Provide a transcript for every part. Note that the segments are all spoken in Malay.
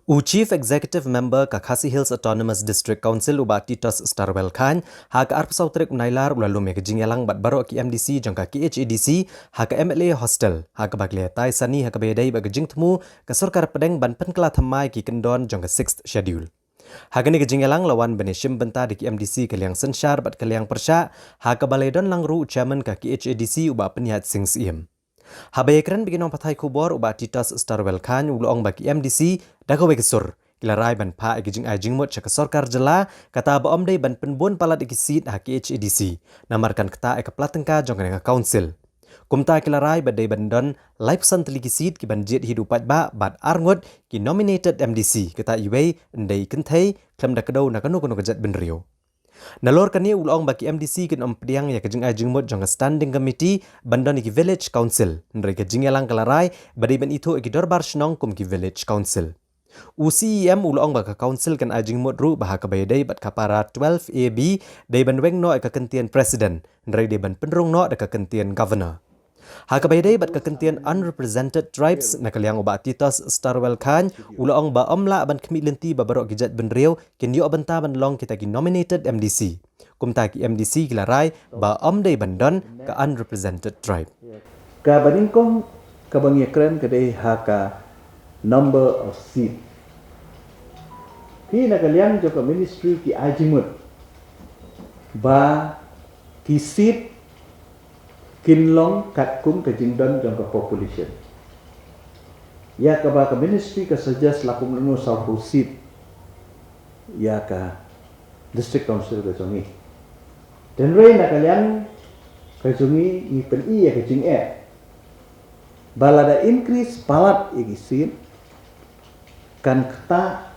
Chief Executive Member ka Khasi Hills Autonomous District Council uba Titos Starwell Khan ha ka arp sautrik unailar ulalu me kejingelang bat baro ki MDC jangka ki HADC ha ka MLA hostel ha ka bagle tai sani ha ka bedai ba kejing temu ka sarkar pedeng ban penkla thamai ki kendon jangka 6th schedule. Hagani kejingelang lawan benishim benta di MDC kaliang sensyar bat kaliang persya ha ka baledon langru chairman ka ki HADC uba penyihat sing siem. Habayekran biginong patai kubor uba Titos Starwell Khan ulong bagi MDC dagawe kesur kilarai ban pa igijing ajing mot cak sorkar jela kata ba omdei ban penbun palat igisit ha ki HADC namarkan kata ek platengka jongkan ka council kumta kilarai badai bandon live sant ligisit ki banjit hidupat ba bat arngot ki nominated MDC kata iwei ndai kentai klam dakado nakano kono kejat benrio. Nalor kani ulong bagi MDC kin pediang ya kejing ajing mot jong standing committee bandon ki village council ndre kejing elang kalarai badi ban itu ki dorbar shnong kum ki village council. UCEM ulong baka council kan ajing mot ru bah ka bayadai bat kapara 12 AB dai ban weng no ka kentian president ndre dai ban penrung no ka kentian governor. Hakabayday bat kakentian unrepresented tribes na kaliang uba Titos Starwell Khan ulong ba omla ban kemilenti babaro gijat benriau kinyo abenta ban long kita ki nominated MDC. Kumta ki MDC kilarai ba omday bandon ka unrepresented tribe. Ka baningkong kabangikren kadai haka number of seat. Ki na kaliang joka ministry ki ajimut ba ki seat kinlong katkum ke jingdon jangka population. Ya ka ba ka ministry ka suggest lakum lunu saufu seat. Ya ka district council ka jongi. Dan rei na kalian ka jongi ni pen i ya ka jing balada increase palat igi seat kan kata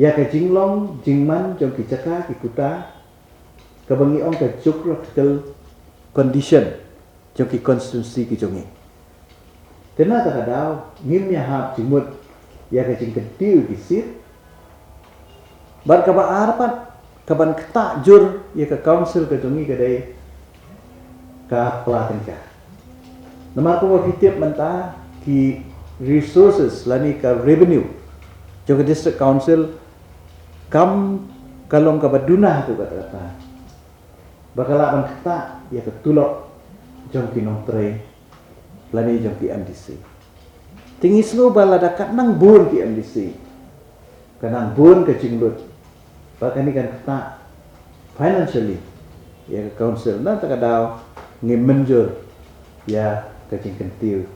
ya ka jinglong jingman jong ki caka ki kuta ka bangi ong ka geographical condition joki konstitusi ki jongi. Tena tak ada ngimnya hap jimut ya ke jing ketiu ki sit. Bar ka ba arpat kaban keta jur ya ke council ke jongi ke dai ka pelaten ka. Nama ko fitip menta ki resources lani ka revenue joki district council kam kalong ka baduna tu kata. Bakalaban kata ya ketulok jong kinong tre lani jong ki MDC. Tingis lo balada kat nang bun ki MDC. Kanang bun ke jinglut. Bakani kan kata financially ya ke council na tak ada ngimenjur ya ke jing kentiu.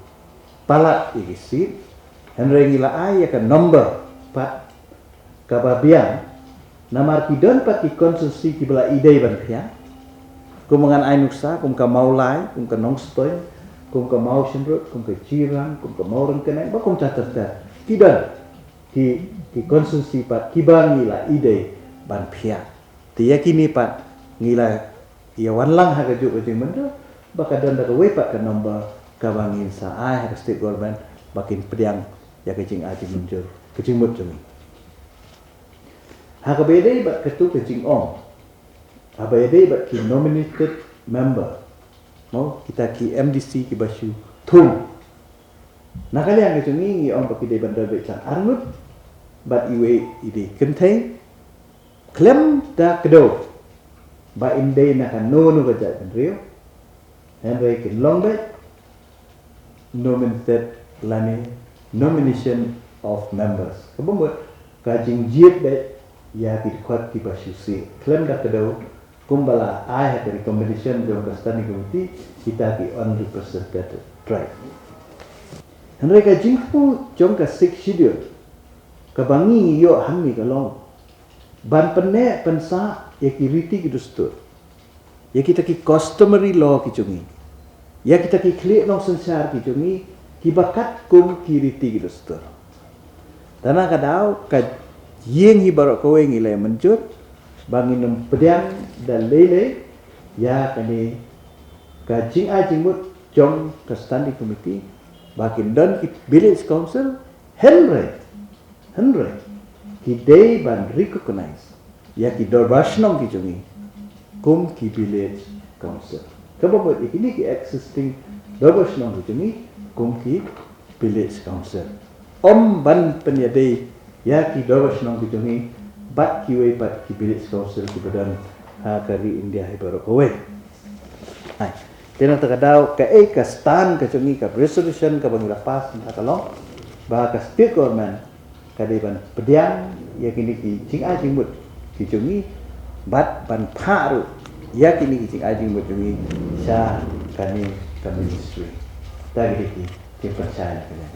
Palat igisi henry ngila ay ya ke number pat kababian namar kidon pat ki konsumsi ki bela ide ban khia. Kum mengan ai nuksa, kum ka mau lai, kum ka nong stoy, kum ka mau shendrut, kum ka jirang, kum ka mau rengkenai, ba kum catat. Tidak di konsumsi pat kibang ngila ide ban pia. Ti yakini pat ngila ia wanlang ha ka juk ujing mendo, ba ka don da ka wepat ka nombor ka bangin sa ai ha state government bakin pediang ya kecing aji munjur, kecing mut jemi. Ha ka bedai ba ketu kecing ong. Abayade bat ki nominated member. Mau kita ki MDC ki basu thum. Nakali ang kecungi on paki de bandar becang arnut bat iwe ide kentai klem da kedo ba inde na kan no gajat rio henry kin longbet nominated lani nomination of members kabumut kajing jiet bet ya ki kwat ki basu si klem da kedo kumbala I have a recommendation from the standing committee kita ki unrepresented tribe. Henry jingfu jong ka 6 schedule kabangi yo hammi kalong ban penne pensa ya ki riti ki dustur ya kita ki customary law ki jungi ya kita ki klik long sensar ki jungi ki bakat kum ki riti ki dustur dana kadau ka yeng hi barok kowe ngile menjut bangin pediang dan lele ya kani kajing ajing mut jong ke standing committee bakin don village council henry ki day ban recognize ya ki dorbashnong ki jongi kum ki village council kababot ikini ki existing dorbashnong ki jongi kum ki village council Om ban penyadai ya ki doros nong kijungi bat kiwe bat kibilit skausil kibadan ha kari India hai baru kowe. Hai. Tenang terkadau ke ka stand ke cungi ka resolution ka bang lepas kalong ba ka state government ka ban pediang ya kini ki jing ai jing mut ki cungi bat ban pharu ya kini ki jing ai jing mut cungi sha kani ministry. Tadi ki percaya kena.